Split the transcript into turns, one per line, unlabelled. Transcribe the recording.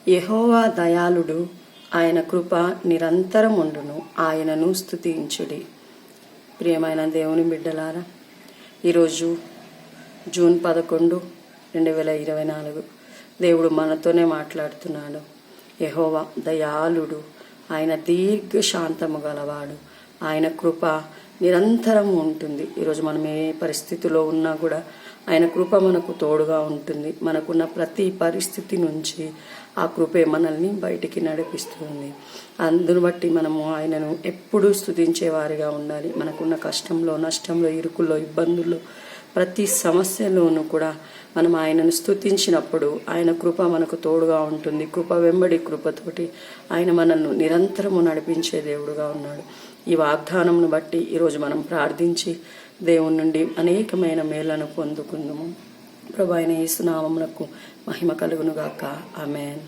యెహోవా దయాళుడు, ఆయన కృప నిరంతరం ఉండును, ఆయనను స్తుతించుడి. ప్రియమైన దేవుని బిడ్డలారా, ఈరోజు జూన్ 11, 2024 దేవుడు మనతోనే మాట్లాడుతున్నాడు. యెహోవా దయాళుడు, ఆయన దీర్ఘశాంతము గలవాడు, ఆయన కృప నిరంతరం ఉంటుంది. ఈరోజు మనం ఏ పరిస్థితిలో ఉన్నా కూడా ఆయన కృప మనకు తోడుగా ఉంటుంది. మనకున్న ప్రతి పరిస్థితి నుంచి ఆ కృపే మనల్ని బయటికి నడిపిస్తుంది. అందును బట్టి మనము ఆయనను ఎప్పుడూ స్తుతించేవారిగా ఉండాలి. మనకున్న కష్టంలో, నష్టంలో, ఇరుకుల్లో, ఇబ్బందుల్లో, ప్రతి సమస్యలోనూ కూడా మనం ఆయనను స్తుతించినప్పుడు ఆయన కృప మనకు తోడుగా ఉంటుంది. కృప వెంబడి కృపతోటి ఆయన మనల్ని నిరంతరము నడిపించే దేవుడుగా ఉన్నాడు. ఈ వాగ్దానంను బట్టి ఈరోజు మనం ప్రార్థించి దేవుని నుండి అనేకమైన మేళ్లను పొందుకుందాము. ప్రభువైన యేసు నామమునకు మహిమ కలుగునుగాక. ఆమేన్.